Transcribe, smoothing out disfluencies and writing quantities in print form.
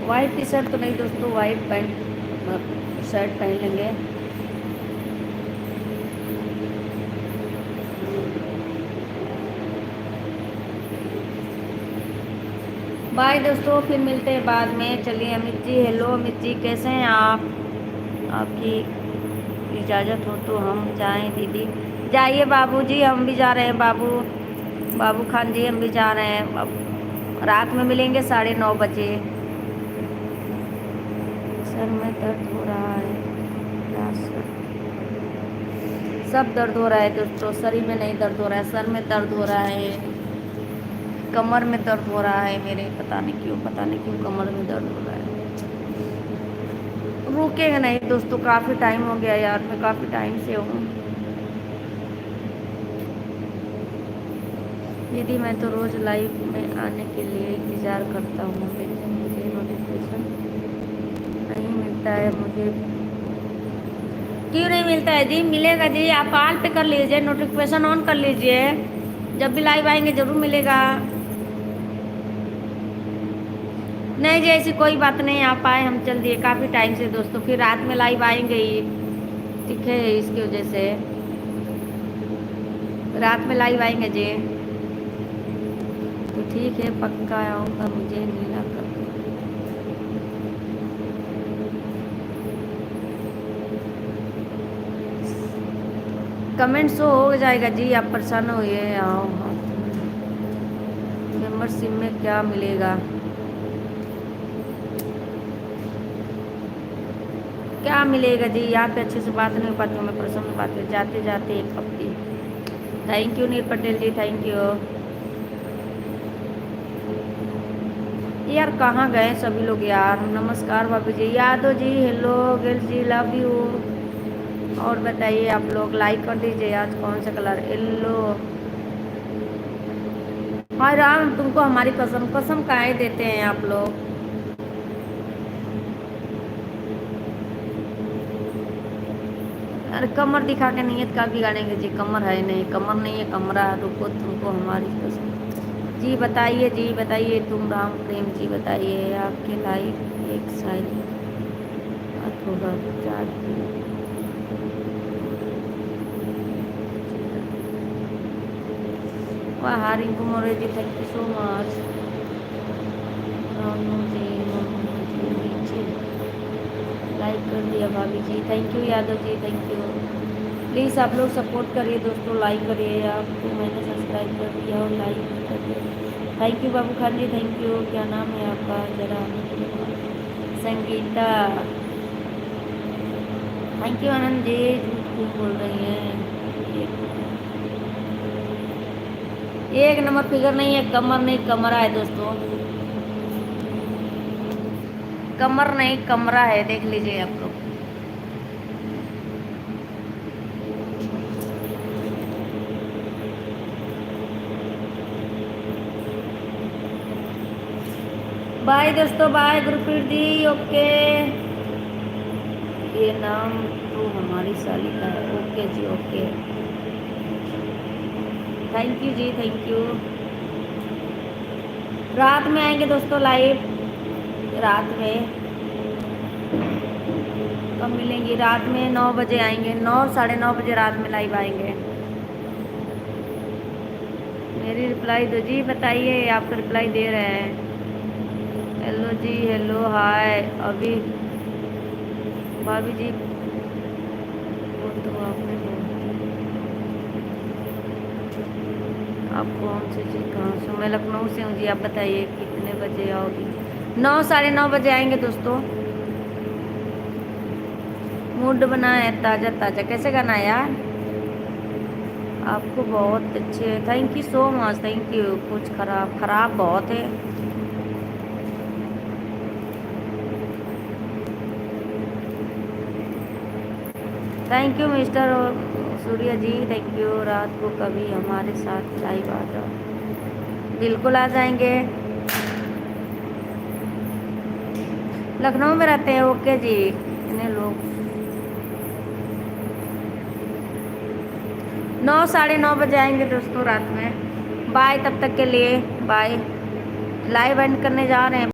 White T shirt तो नहीं दोस्तों, वाइट पैंट शर्ट पहन लेंगे। बाय दोस्तों, फिर मिलते हैं बाद में। चलिए अमित जी, हेलो अमित जी, कैसे हैं आप? आपकी इजाज़त हो तो हम जाएं दीदी। जाइए बाबूजी, हम भी जा रहे हैं। बाबू खान जी, हम भी जा रहे हैं। अब रात में मिलेंगे 9:30 बजे। सर में दर्द हो रहा है क्या सर? सब दर्द हो रहा है दोस्तों, शरीर में नहीं दर्द हो रहा है, सर में दर्द हो रहा है, कमर में दर्द हो रहा है मेरे। पता नहीं क्यों कमर में दर्द हो रहा है। रुकेंगे नहीं दोस्तों, काफ़ी टाइम हो गया यार, मैं काफ़ी टाइम से हूँ। दीदी मैं तो रोज़ लाइव में आने के लिए इंतज़ार करता हूँ, लेकिन मुझे नोटिफिकेशन नहीं मिलता है। मुझे क्यों नहीं मिलता है जी? मिलेगा जी, आप ऑल पे कर लीजिए, नोटिफिकेशन ऑन कर लीजिए, जब भी लाइव आएंगे ज़रूर मिलेगा। नहीं जी, ऐसी कोई बात नहीं, आप आए, हम चल दिए काफ़ी टाइम से दोस्तों, फिर रात में लाइव आएंगे ही। ठीक है, इसकी वजह से रात में लाइव आएंगे जी। तो ठीक है, पक्का आऊँगा, मुझे नीला कर दो। कमेंट शो हो जाएगा जी, आप परेशान होइए। आओ मेंबरशिप में क्या मिलेगा? क्या मिलेगा जी? यहाँ पे अच्छे से बात नहीं हो पाती हूँ, मैं परेशान हो पाती हूँ जाते जाते एक पप्पी। Thank you Neel Patel ji, thank you. यार कहाँ गए सभी लोग यार? नमस्कार भाभी जी, Yadav ji, hello Gill ji, love you. और बताइए आप लोग, लाइक कर दीजिए। आज कौन सा कलर? येलो। हाय राम, तुमको हमारी कसम कसम काहे देते हैं आप लोग? अरे कमर दिखा के नीयत का बिगाड़ेंगे जी? कमर है नहीं, कमर नहीं है, कमरा। रुको, तुमको हमारी कसम। जी बताइए, जी बताइए, तुम राम प्रेम जी बताइए, आपके लाइफ एक शायरी अथवा चार वाह Rinku More ji, thank you so much. Ranu ji, Mammu ji, नीचे लाइक कर दिया भाभी जी, thank you. Yadav ji, thank you. Please आप लोग सपोर्ट करिए दोस्तों, लाइक करिए। आपको मैंने सब्सक्राइब कर दिया और लाइक भी कर दिया, thank you. Babu Khan ji, thank you. क्या नाम है आपका जरा? Sangeeta, thank you. आनंद जी, झूठ क्यों बोल रही हैं? एक नंबर फिगर नहीं है, कमर नहीं कमरा है दोस्तों, कमर नहीं कमरा है, देख लीजिए आप लोग। बाय दोस्तों, बाय गुरप्रीत जी, ओके। ये नाम तो हमारी साली का है, ओके जी, ओके। थैंक यू जी, थैंक यू। रात में आएंगे दोस्तों लाइव, रात में कब मिलेंगी? रात में 9 बजे आएंगे, 9 9:30 बजे रात में लाइव आएंगे। मेरी रिप्लाई दो जी, बताइए, आपको रिप्लाई दे रहे हैं। हेलो जी, हेलो, हाय। अभी भाभी जी वो तो आपने आप कौन से जी, कहाँ से? मैं लखनऊ से हूँ जी, आप बताइए कितने बजे आओगी? 9 9:30 बजे आएंगे दोस्तों। मूड बना है ताज़ा ताज़ा, कैसे गाना है यार? आपको बहुत अच्छे, thank you so much, thank you. कुछ खराब खराब बहुत है। Thank you mister Surya ji, thank you. रात को कभी हमारे साथ लाइव आ जाओ, बिल्कुल आ जाएंगे। लखनऊ में रहते हैं, ओके जी। इतने लोग 9 9:30 बजे आएंगे दोस्तों रात में। बाय, तब तक के लिए बाय। लाइव एंड करने जा रहे हैं।